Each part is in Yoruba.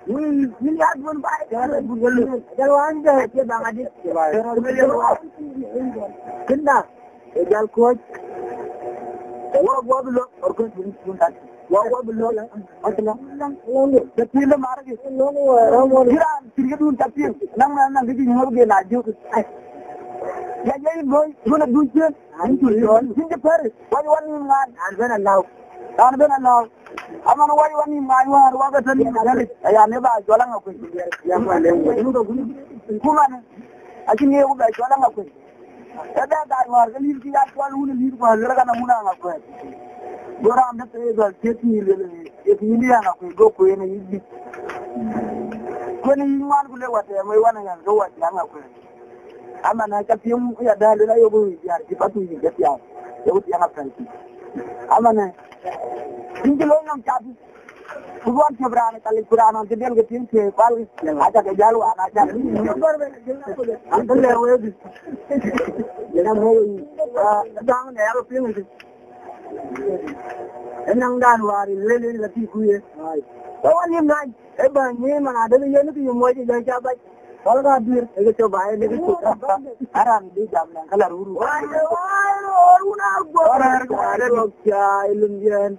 Ini adun baik. Jalan je bang Adit. Kena. Jalan kuat. Wah belum. Organ buntan. Wah belum. Asal. Tapi le marah ke. Kira kira dun tapi. Nang gitu nyamuk dia laju. Ya jadi boy. Guna duit. Anjur. Sini per. Wani ngan. Arban Allah. Aman wani mayuar waga tani magari ya ne ba jolan akwai ya male kuma ne akin ne ba jolan akwai da war ga lir ki ya twal hun lir ba ga na muna akwai gora am da te ga teti le e ni ya akwai go ko ne yi ko ni man ku le wata mai wannan ya ga wata ya akwai amma na ka fiye ya da le yo go ya ki patu yi ga ya wuti ya hakan amma ne Ini loh yang jadi, bukan seberang kali Quran nanti dia ngetin ke pal, aja ke jalu aja. Antar lewat, jangan mau, jangan lewat pilih. Enang dan wari lele lagi kuye. Kawan ni mana? Banyak mana ada yang itu yang mau jadi siapa? Kalau hadir, itu coba ini itu haram di jam yang kalau ruru. Orang ada dokter ilmuwan.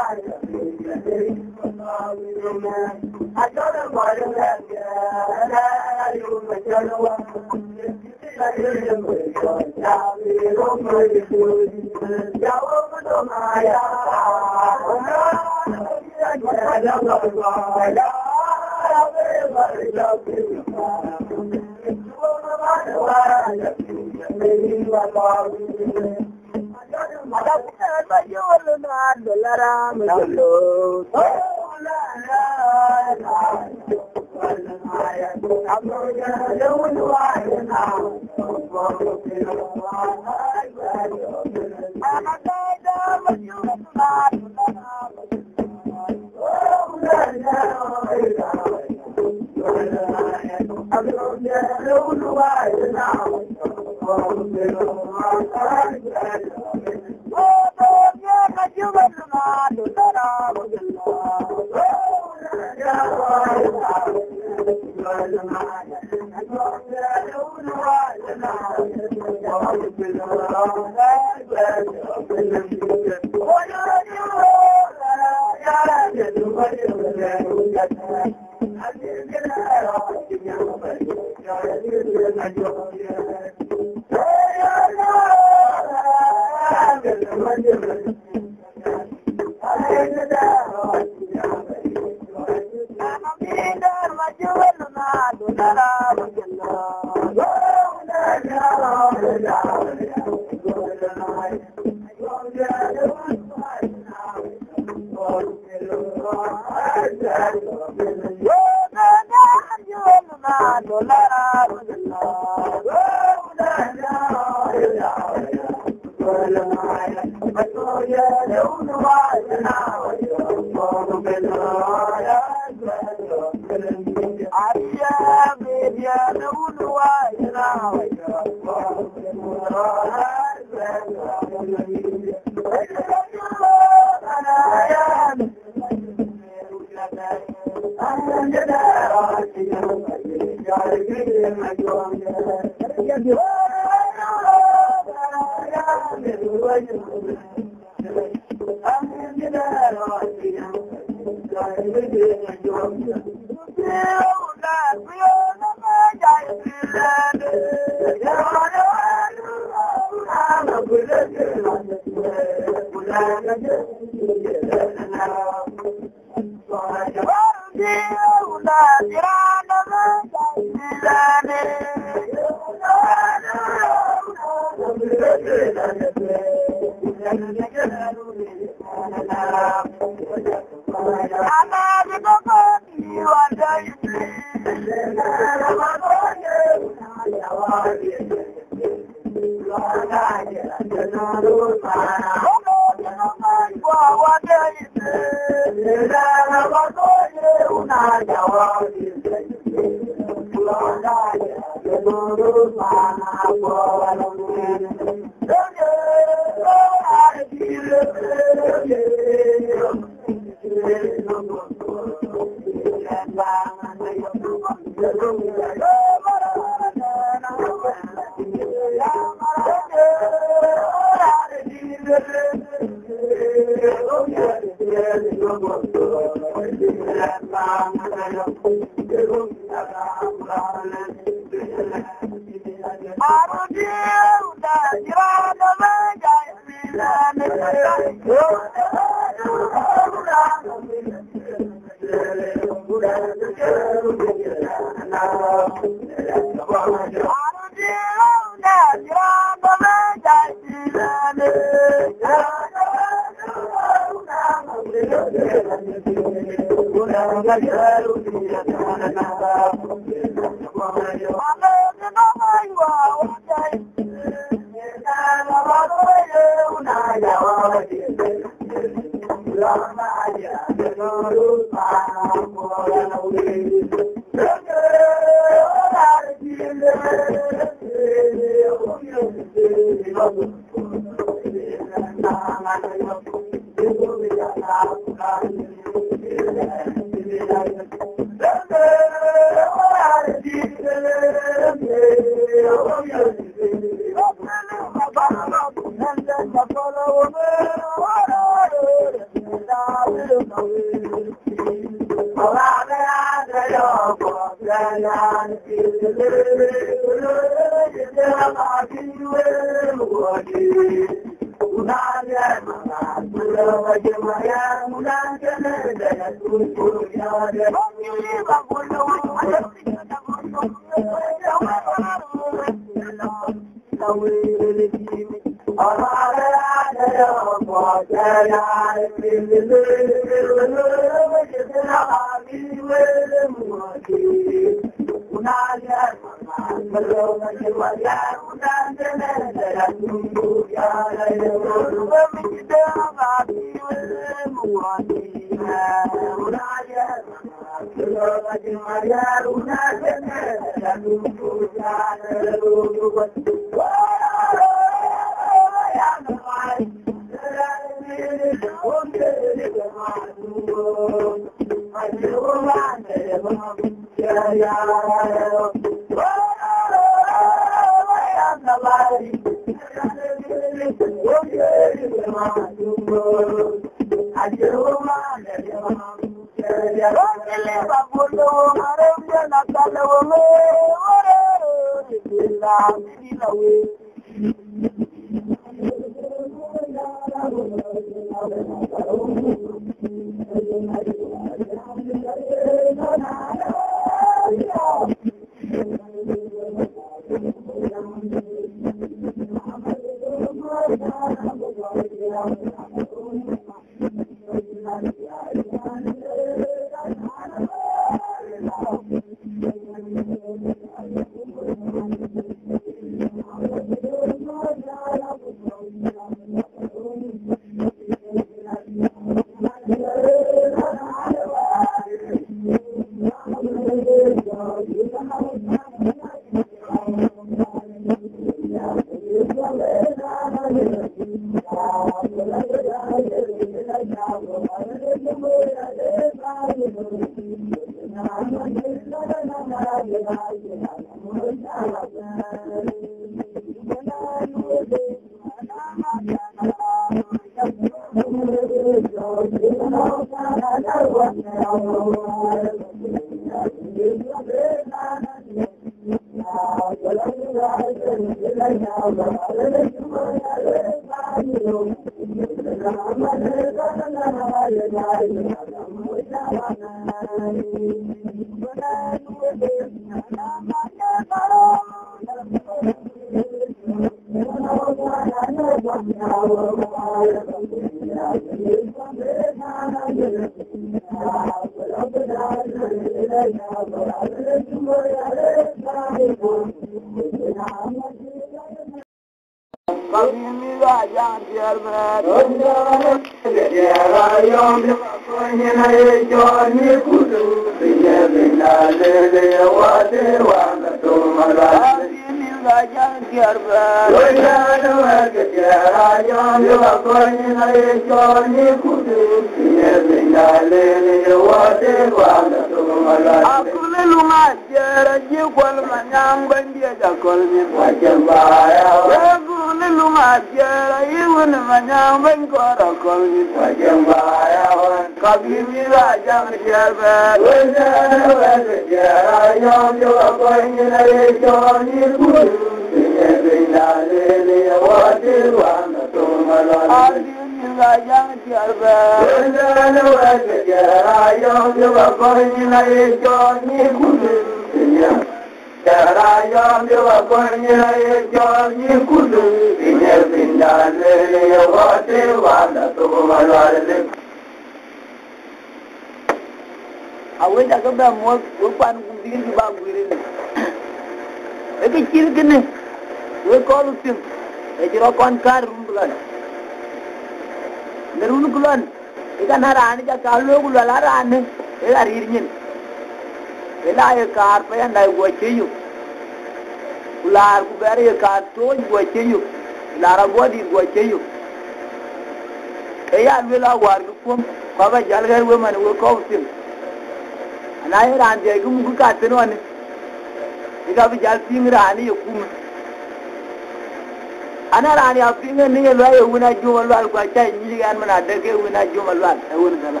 Ana rani apinga ni lo ayo wina jumal wal kwa chai ni gan mana deke wina jumal wal awun kala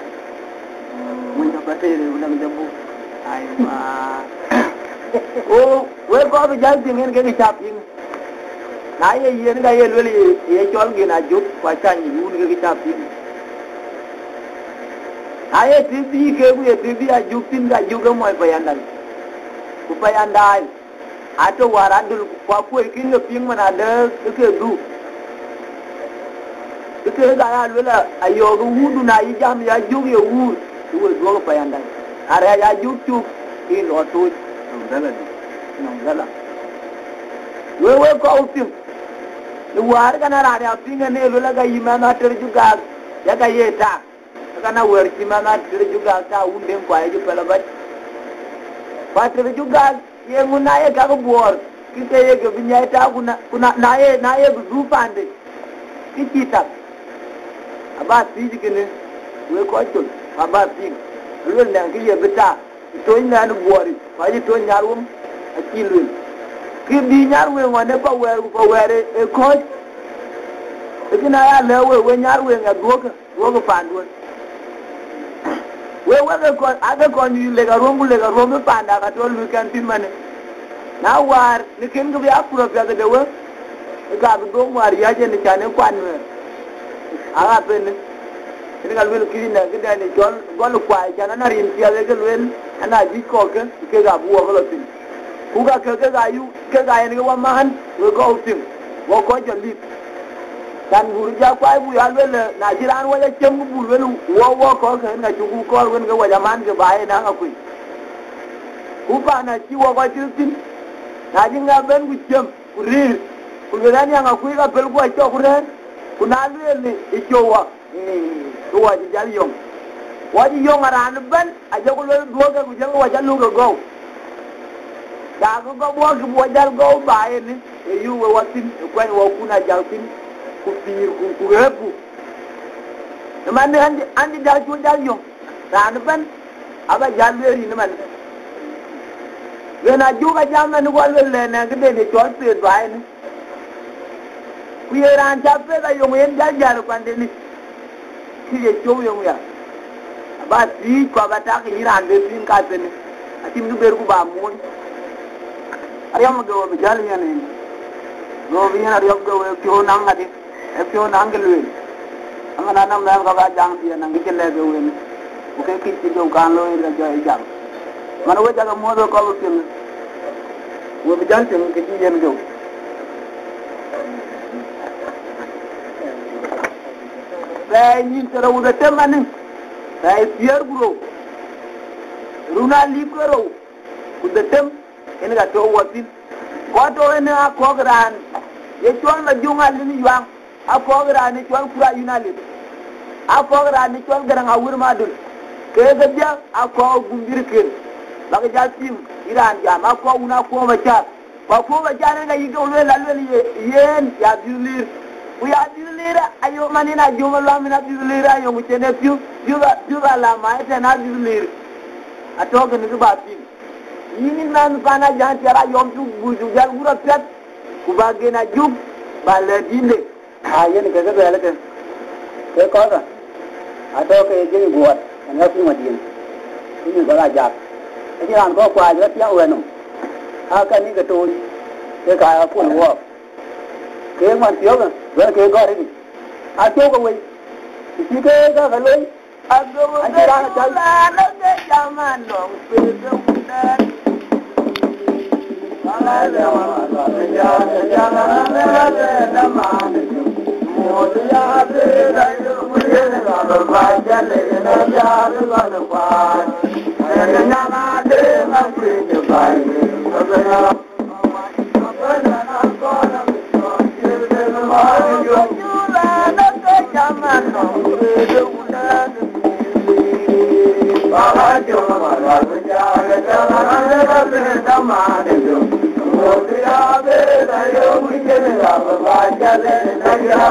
mun da batere wina jambu aywa ô với có bây giờ tiền cái chạp gì nãy giờ yên cái yên luôn đi cho cái nào giúp qua cha nhiều cái chạp gì nãy giờ tivi cái tivi giúp tin cái giúp cái mọi phải anh đây atau waradul kwa kuwi kinga ping mana da ke du ke ga ya lula ayo gu wudu na yi jam ya ju ye wu wo do fa yanda are ya ju tu ki lo to ngala we ko upim ni war kana ra ya pinga ne lula ga imana ter juga ya ga yeta kana wer ki mana ter juga ta unde kwa ya ju pelabat pa ter juga ye nguna ye ka buor kite ye ke binya ta kuna na ye du pande kita aba siji kene we ko tul aba pin lul na ki ye beta to nya no buori fa ji to nyarum a kilul ki bi nyar we ngone ba were e ko kina ya le we nyar we nga dogo pandu we ko aga ko ni le ga rombu panda ka to lu kan tin mane na war ni ken go ya puro ga de we ga do war ya je ni chane kwan we aga pen ni ga lu ki na ga ni gol kwa jana na rin ya le ga lu ana ji ko ke ga bu ko lo tin ku ga ke ga yu ke ga ni wa man we go tin wo ko je li dan guru ja kwai bu ya le na jiran wa ya chem bu le wo ko ke na chu ko wen ga wa man ke bai na ku ku pa na chi wo ko tin na jinga ben ku chem ku rir ku le dan ya ku ga pel ku cho ku ren ku na le ni i cho wa ku wa ji jal yong wa ji yong ran ben a je ku le do ga ku je wa ja lu ga go da ku go bo ku wa jal go bai ni e yu wa tin ku wa ku na jal tin kupir kurepu namane andi dal jo dal yo ran ban aba jalleri ni man wena juga jamna ni wal le na gede ni chol pe dwai ni ku ye ran cha pe da yo yen dal jar kwande ni ki ye cho yo ya aba si ko aba ta ki ran de tin ka pe ni atim du ber ku ba mo ariyam go be jal ya ni go bi na ariyam go ki ho nang ade efio nangelwe amana nam na ka ba jang dia nang ke le we ni o ke ki ti do kan lo ila jo jang man we jaga mo do ko lo tin wo bi jang tin ke ti yen go ba ni tara u da temani ba fier buro runa li ko ro ku da tem en ga to watin ko to en a ko gran ye chon ma junga ni yuang apogra ni chol kura yunali apogra ni chol garang awur madul ke gadya ako gumbir ken baga jatim iran jam ako una ko bacha ko bacha ne ga yigo le la le yen ya dilir u ya dilir ayo manina juma la mina dilir ayo mu chene piu juga la mai te na dilir atoga ni ba pi yini nan pana jan tera yom tu buju jal gura pet ku bagena jub baladine yen ke ga le ke ko ga ato ke je buat nga ku madin ni ga la ja ke ran ko kwa je tia we no a ka ni ga to ke ka ku wo ke man tio ga ke go ri a to ga we ti ke ga ga le a go ra ta la ke jaman long pe do da ala de wa la ja ja la de ma Modiya de la yumuye la baja le na ya la kwa na na de ma de bai na na ko na ko de ma yo la na ke chama no de una ba jo ma la ja la na ma de yo Modiya de la yumuye la baja le na ya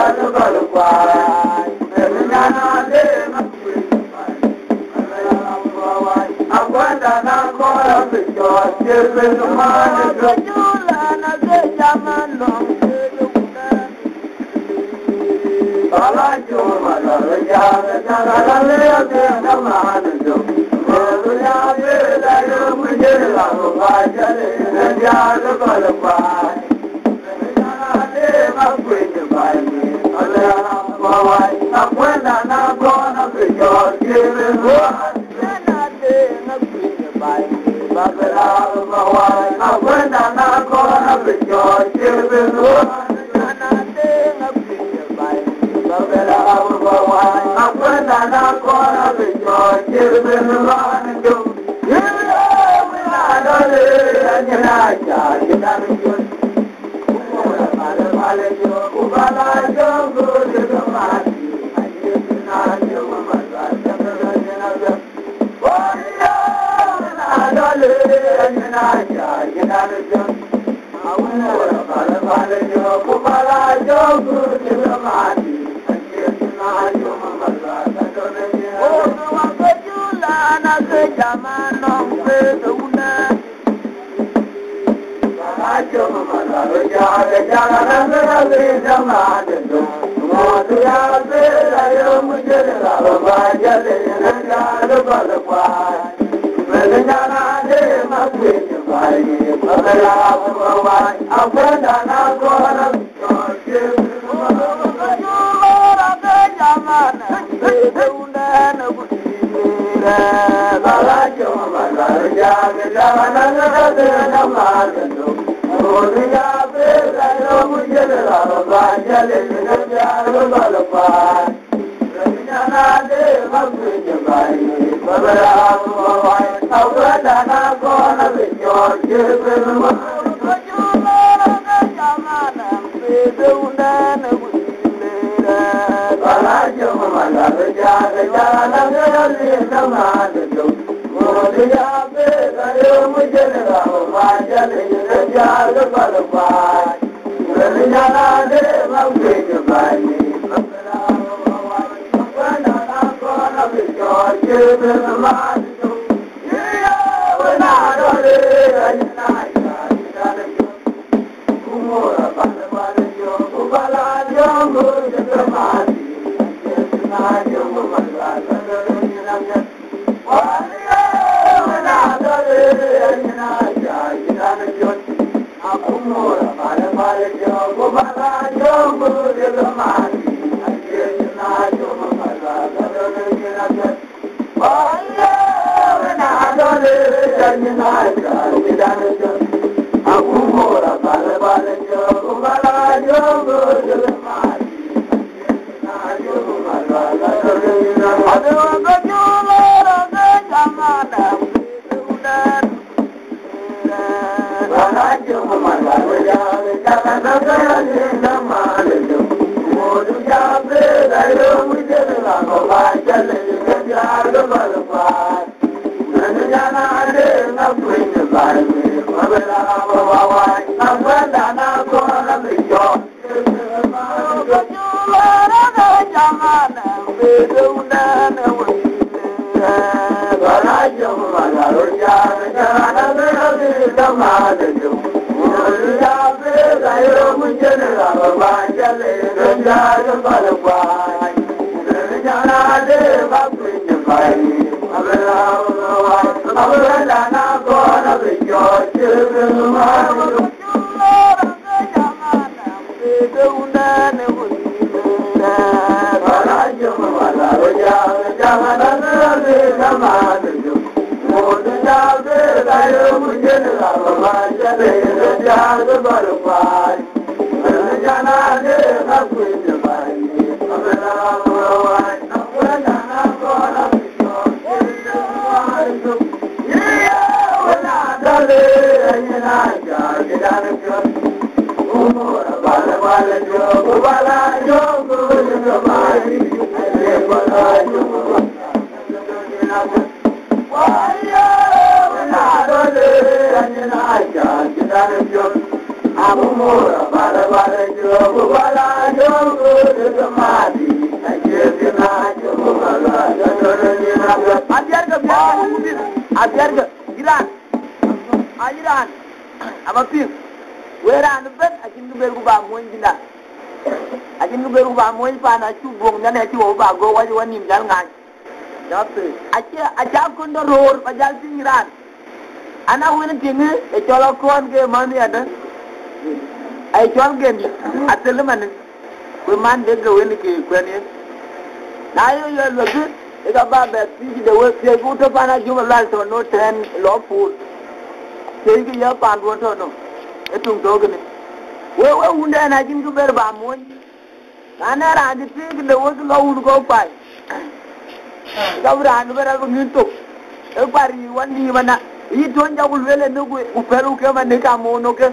Bye. ana wini tingi e cholo kon ke mani ada ai chol gen atel man ko man de go wini ke kwani na yo yo lo good e ga ba be ti de we se ku to pana ju la to no ten lo pu se ki ya pan ro to no e tung do gni we unde na jin ku ber ba mo ana ra di ti de we lo un ko pai ga bra no ber ko ni to e pari wani mana yi ton jagul wele no ku peru ke man ka mo no ke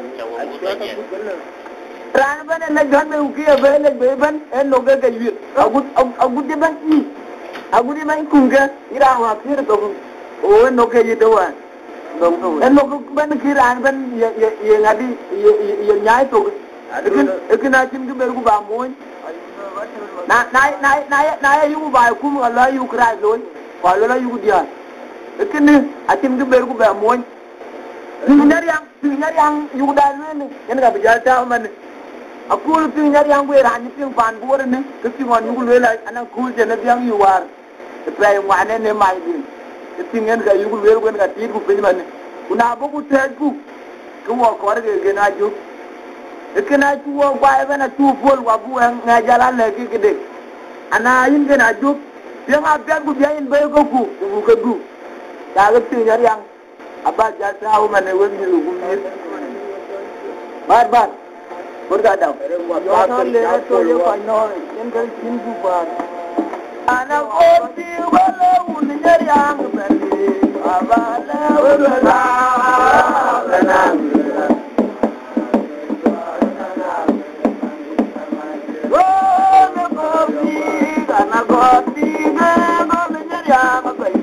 ran ban le gan me ku ke wele be ban en no ga wir agut de ban ni agut de ban ku ga ira wa fir to o no ke yi to wa en no ku ban ki ran ban ye ngadi ye nyai to ekina chin ku ber ku ba mo na yu ba ku Allah yu kra lo ko lo yu dia ekini atim du ber ku ba moñ ñar yang yu da len en ga bijal ta man akul ti ñar yang we ran ti fan bu wor ne ke ti ngon yu le la ana kul je na yang yu war te pay ngane ne may bi ti ngeen ga yu le ko ga ti ku pe man kuna bu ku te ku wo ko ge na ju ekina tu wo ba ba na tu fol wa bu nga jala le ki de ana yin ge na ju yang abia ku biayin bay ko ku ko gu daga tinyar yang aba jata hu mane woni lu gumir bar burda daw yo to le to yo ko no yen kan tin bu bar ana oti wala un nyar yang bali aba la wala lana wo me ko ti ana ko ti ga go nyar yang bali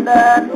pandan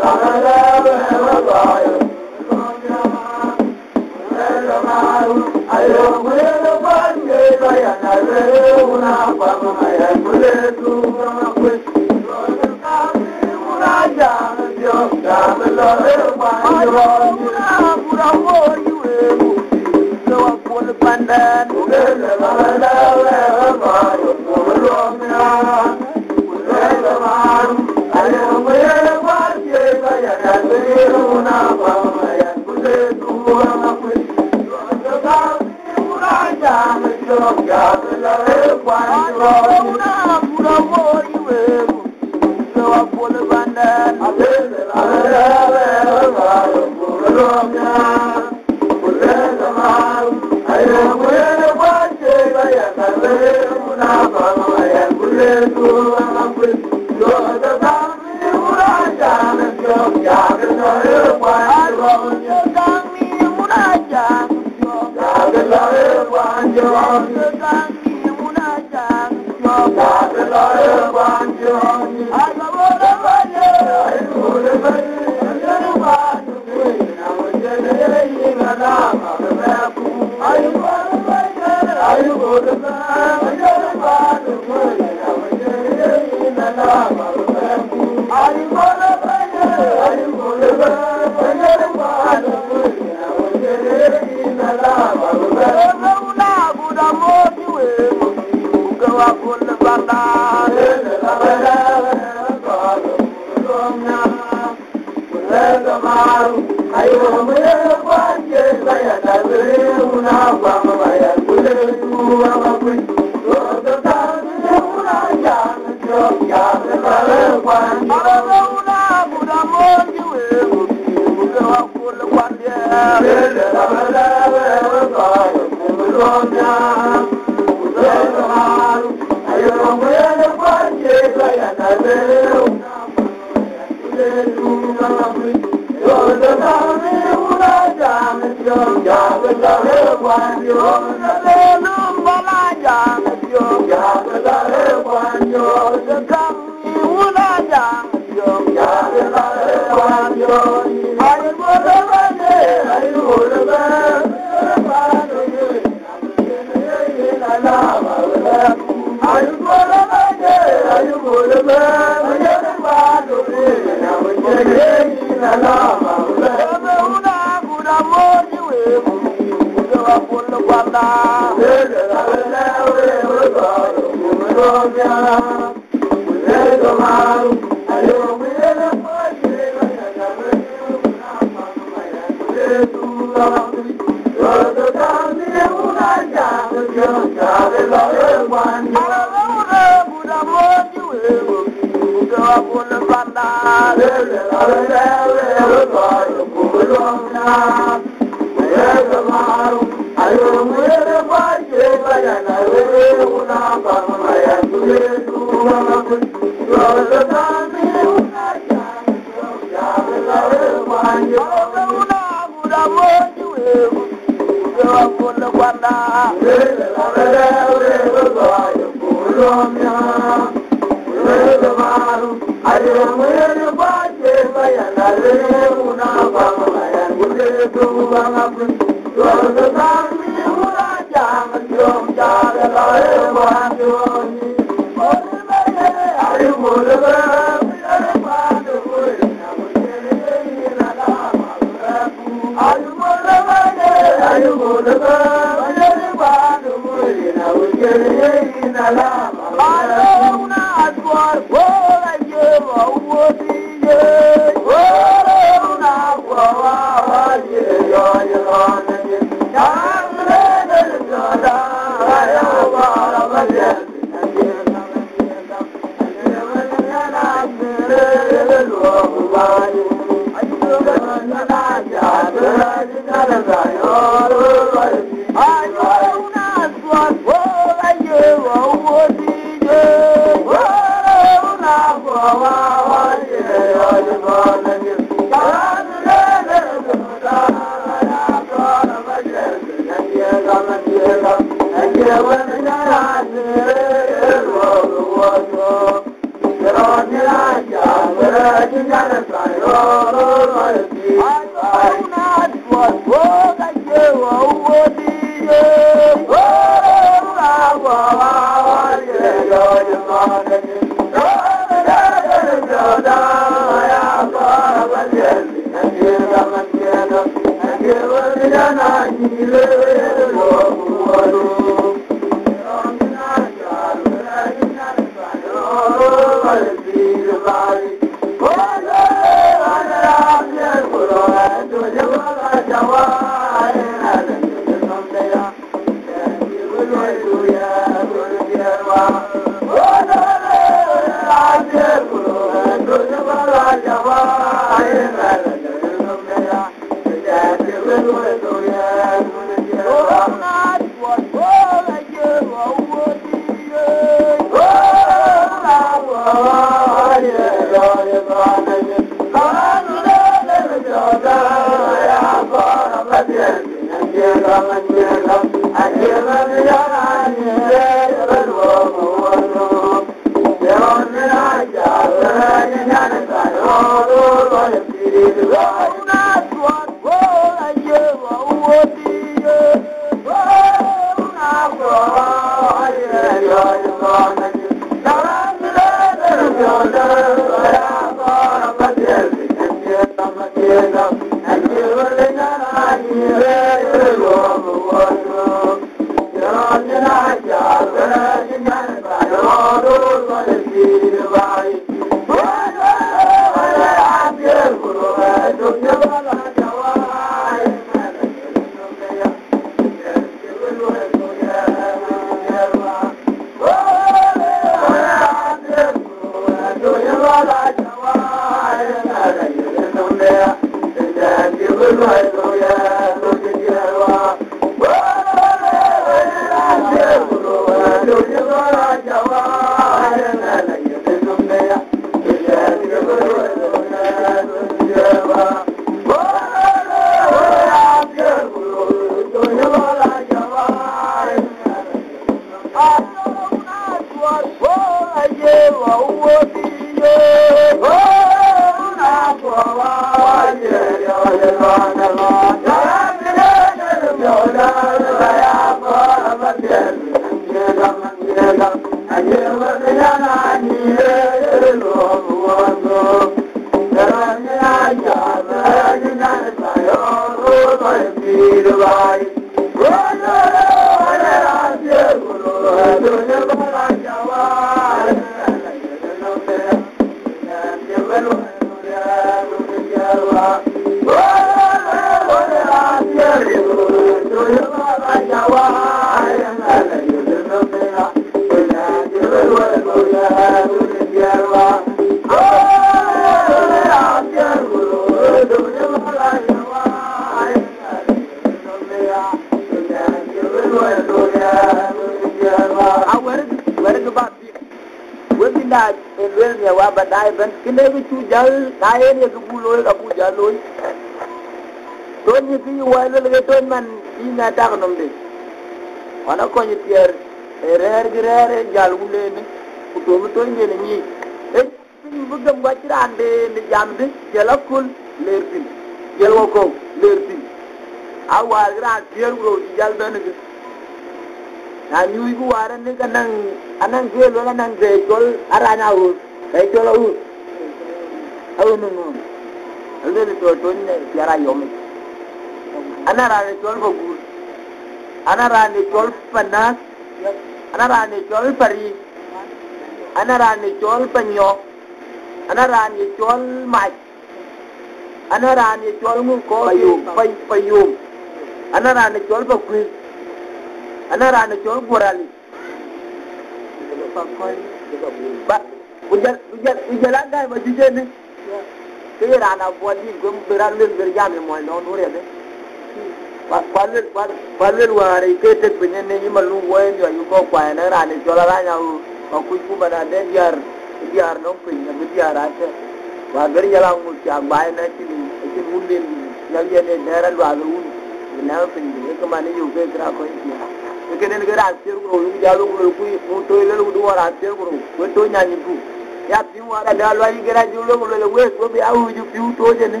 ya piu ada dalwa igera julo lo wes go bi awuju piu to jene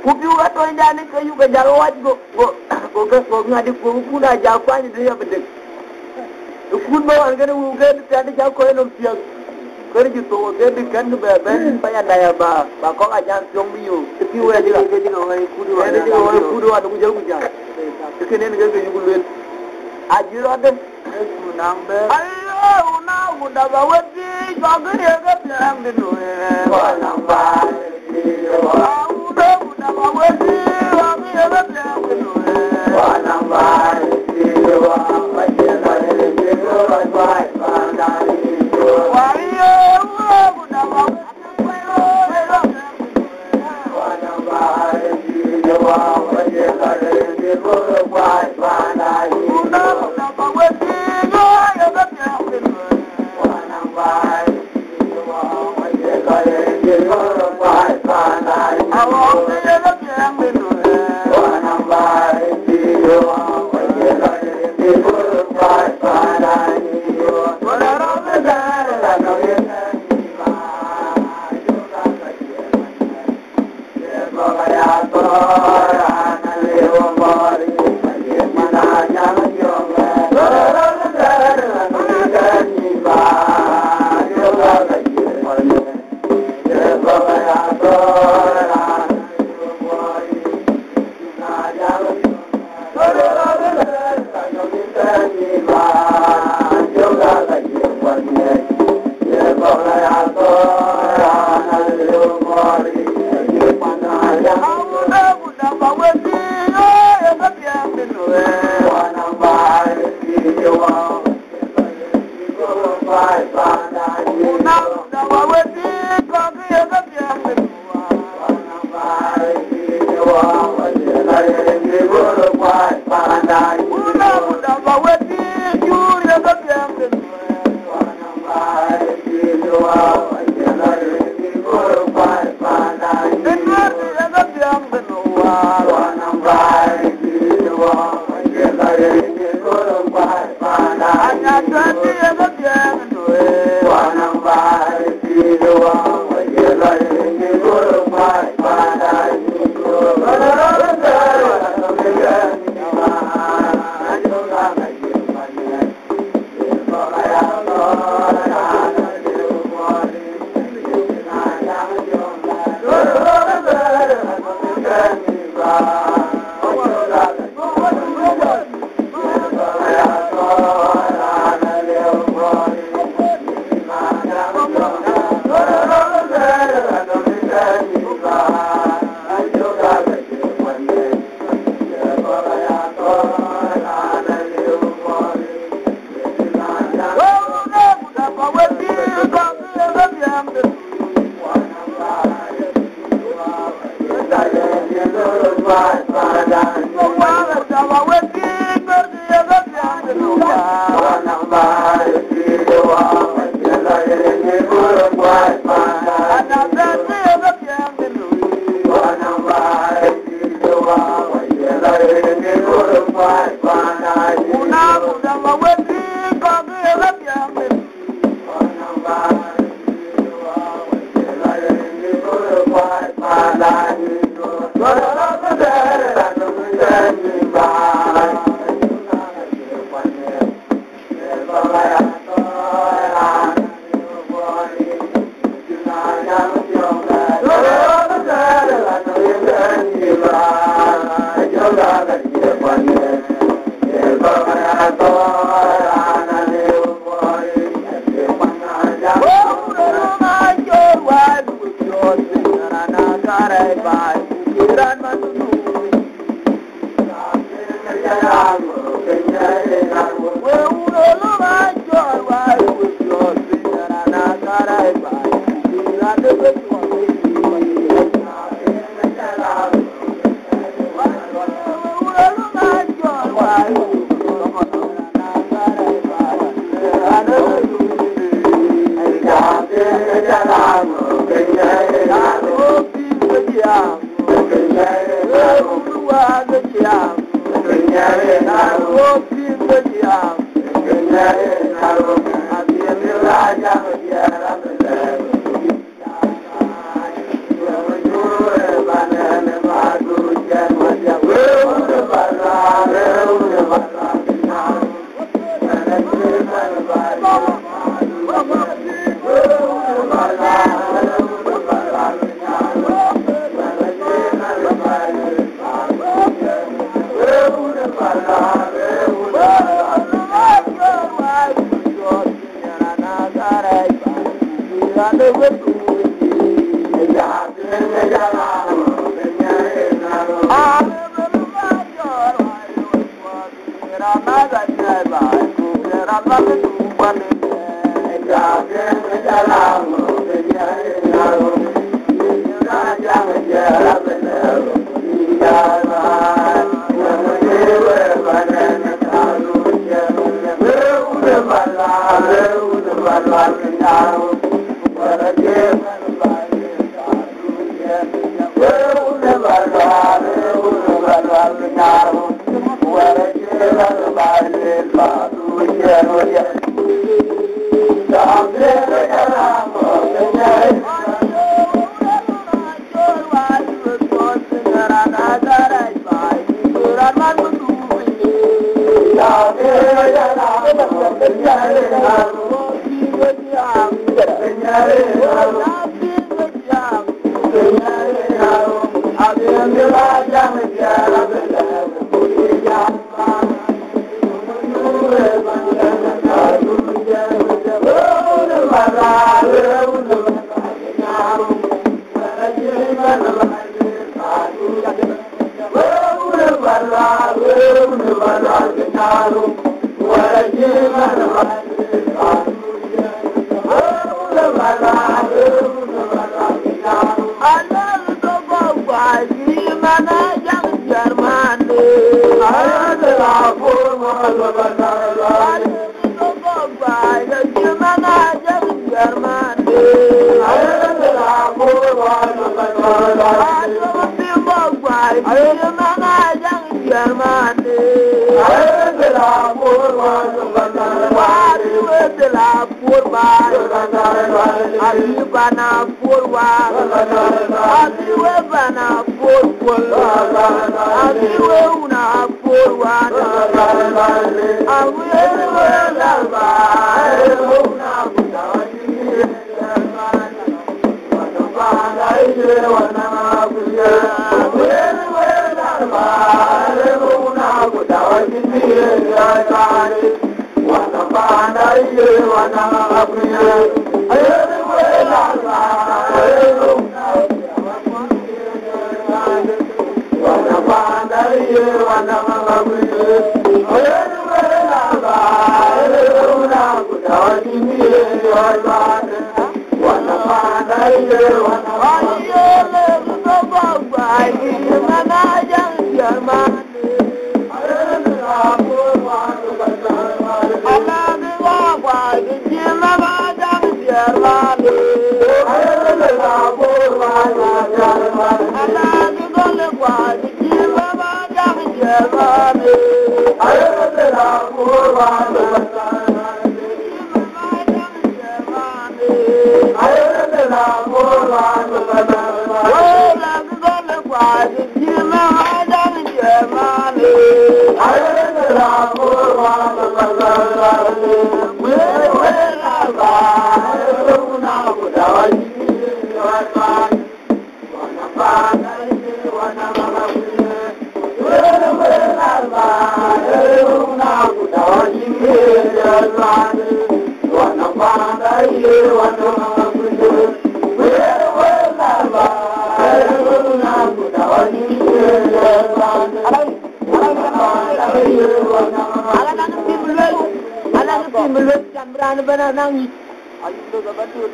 ku piu ga to ndani ko yu ga jalo wat go ngadi ko ku da ja kwani de yabde ku no an gane wu ga ta da ja ko no piu ko ri to de bi kan ba ben pa ya da ya ba ko ga jan pyong mi yu piu ya diga wai ku do wa ku do wa ku jel ku ja ke ne ga ga yu ku len ajiro de ku nambe ayo na wuda ba wati jogre ga plan de no wa namba wuda ba wati wa mi ga plan de no wa namba wa ma je na de ko wa ba na wa yo wuda ba wa namba wa ma je na de ko wa ba na wuda ba wati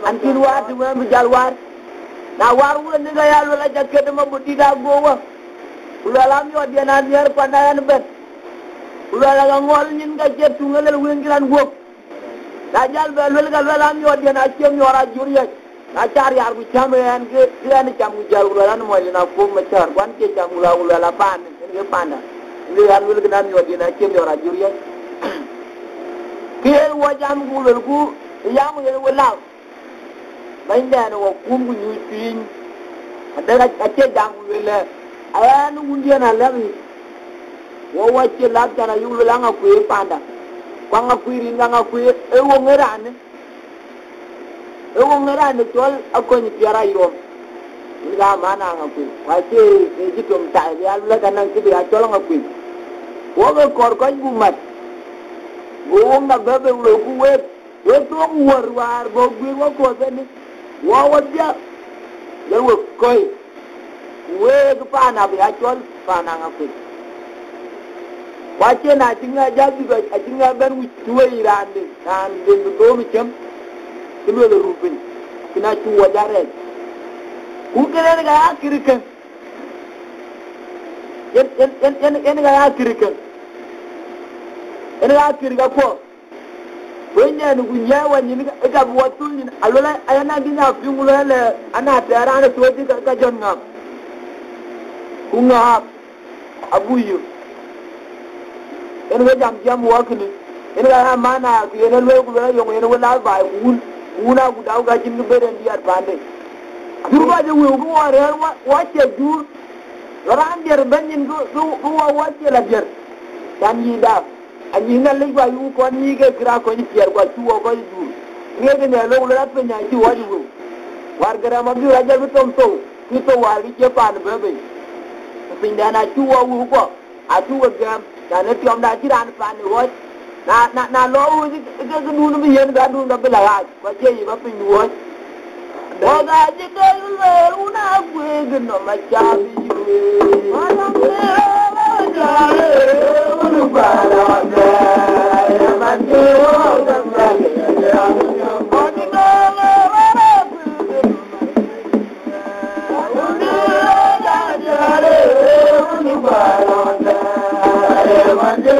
Antin wat we bijal war na war wu ni ga yalla la jakke dama buddi da gowa ulalam yo dina diar pandayan bet ulala ga ngol ñin ga jettu ngalel wengilan gop da jal be lol ga ulalam yo dina ciem yora juriya na char yar bu chamen ge diani chamu jar ulalan mo dina ko ma char wan ke chamu la ulala pan nge panda ni yar lol ga nan yo dina ciem yora juriya kiel wajam gulul ku yamu yel walaw bainda no kum gu ni tin adara ache jang wele ayanu ngundia na labi wo wache labta na yulu langa ku panda kwanga ku ringa nga ku ewo ngerane tol akoni piara yo nga mana nga ku wache ejitom ta ya la kana ki ya tol nga ku wo go kor ko bu mat wo nga bebe wo ku we to war go gwi wo ko beni wo dia Yawo koi. We pa na bi achol pa na ngapi. Wache na tinga jabi ba tinga ben wi tuwe irande dan den do mi chem tuwe le rupin kina chuwa dare ku kere ga akirikan en ga akirikan en ga akiriga ko wenya ni kunya wani ni ga buwatu ni alola ayana ginya fingulo le ana tara na tuwe ka jonna kunga abuyu en we jam wakini en ga mana ku en le ku le yo en wala ba una ku daw ga jinn beren diar bande durba je wu ku ware wace jur ran der banyin ku wace la der tan yi da ani ngal le ba yu ko ni ga kira ko ni pier ko tuwo ko jur ngede ne lo la pe nya ci wadi wu war gara ma bi raja bi tom to ki to wari je pan bebe pindana tuwo wu ko a tuwo gam na ne tiom da jiran pan wo na lo ni ga du no yen ga du na bela ha ko je yi ba pin wo o ga je ga le una gwe no ma cha bi ma na le ja le unu ba la de ma je o ga ma le ya o ni ga le ra ra unu ba la de ma je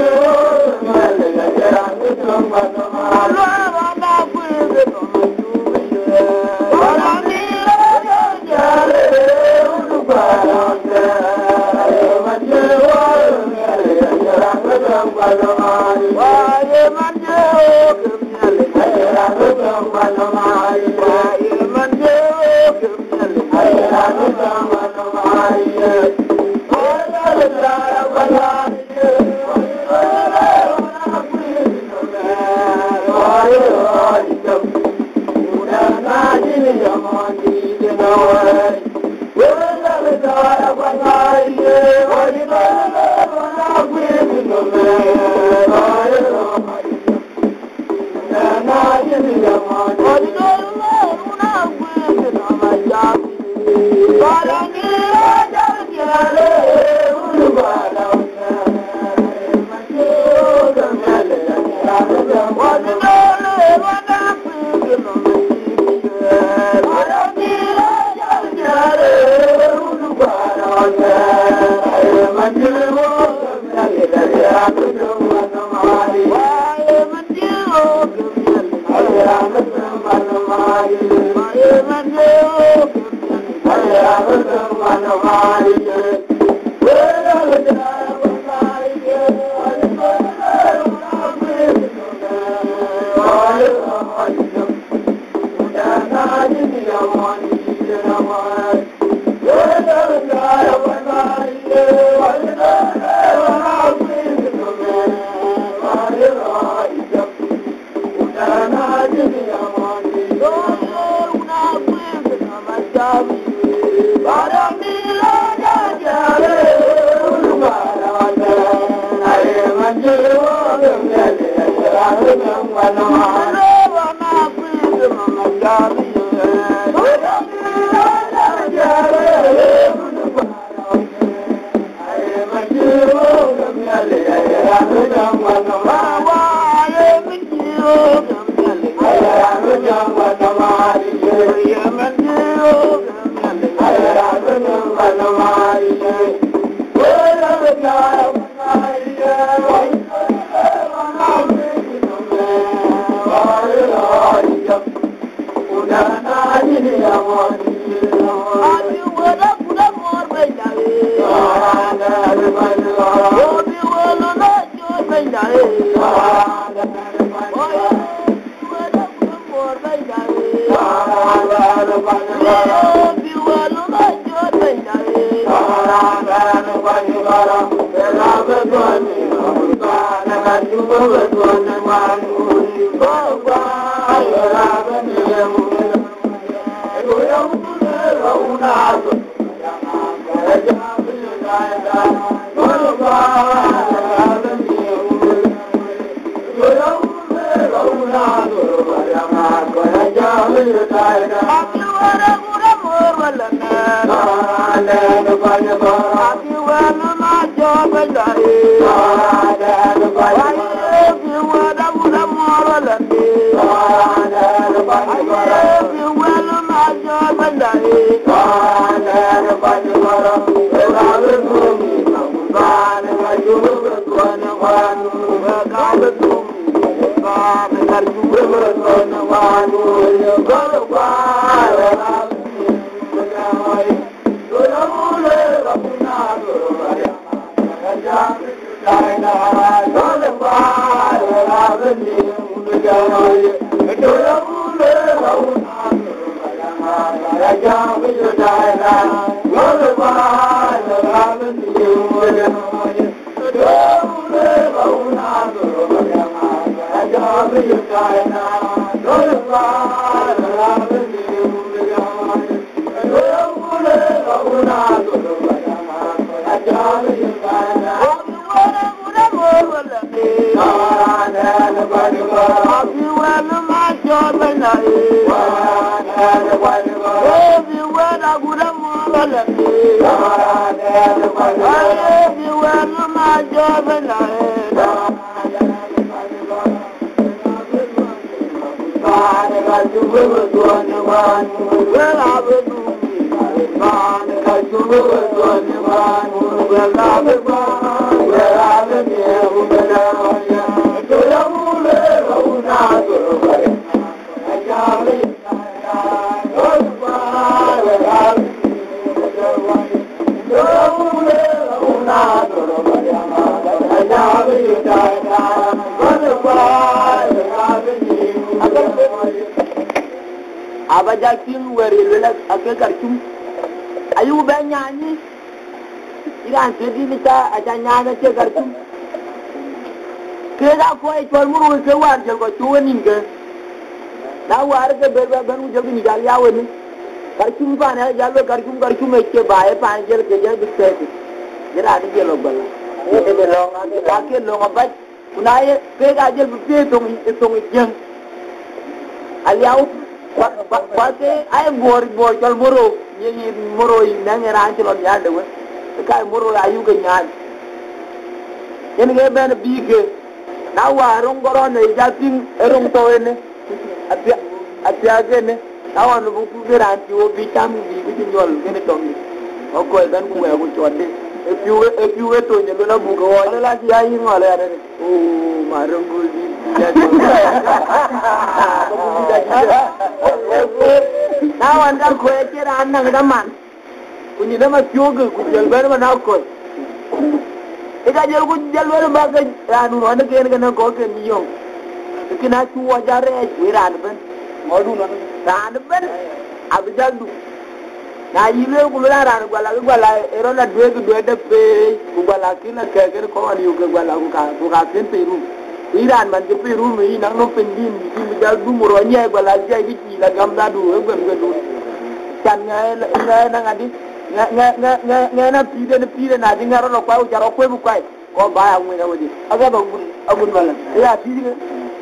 wala na abi wala ma jobe dai abi wala wala mo wala ni abi wala ma jobe dai abajakin wari lela akekar cum ayu banyani iran sedi nita ajanya ce garcum ke da ko ai tol muru ke war jel ko tuwani ke da war ke berba banu jogi ni gal yawo ni garcum pa ne jallo garcum ke bae pa jel ke je bitte jira ni jelo bala e de lo ngade ke lo ngabaj kunaye ke ga jel bitte to jeng aliyaw Pasti ay bor jol moro yi moro yi nangera ci lon yande we kay moro ayu ga ñaan yen nge ben biige na waru ngoro ne japin erung to ene apia gene na wonu bu ku garanti wo bi tam bi ci ñol gene tongi o ko dan ku wego chodde e piu to ñe na bu ko wala la ci ayi ngala ya de o marangul bi na wanda ko ya kira annan da man kunyi da mafiyoga ku jalbar ma na ko ida jel ku jalbar ba ga anu no ne ke ne ko ke niyo kina tu wajare jiran ban modu no ran ban abjaldu na yile ku la ran gwala ero na dwe de pe ku gwala kina ke ko ani ku gwala ku ka sente ru iran man je peru mi na no pendin mi dal du moro nye gwala je gi la gamda du e gwen tan na ngadi na pide na di ngaro no kwa u jaro kwe bu kwai ko ba ya ngwe na wodi aga ba agun bala ya pide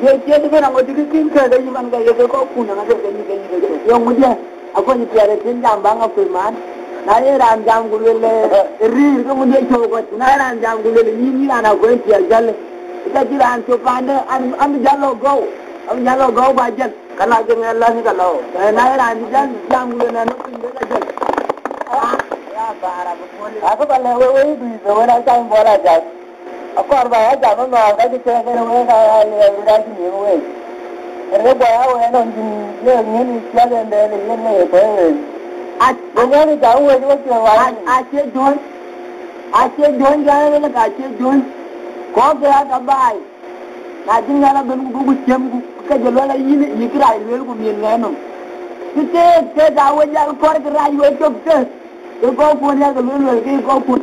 ye je de na ngodi kin ka da yiman ga ye ko ku na ngade ni yo ngudi ako ni piare tin jam banga ko man na ye ran jam gulele ri ko ngudi ko na ran jam gulele ni ana ko piar jalle ita jiran to pande am jallo go ba jal kala je ngalla ni kala na ira ni jam ngule na no pinde ka jal ya bara bu ako kala we du so wala jam bora jal ako arba ya jam no ga ji ke we ga ni ira ji ni we re bo ya we no ni ni ya de ne ko a bo ni ga we jo ke wa a che jon ga ne ka che jon ko ga da bai na jinga la ben gugu cem gu ka jelo la yini yikra wel gu min ngeno te da wajal ko ga ray we tok te ko ko ne ga wel ke ko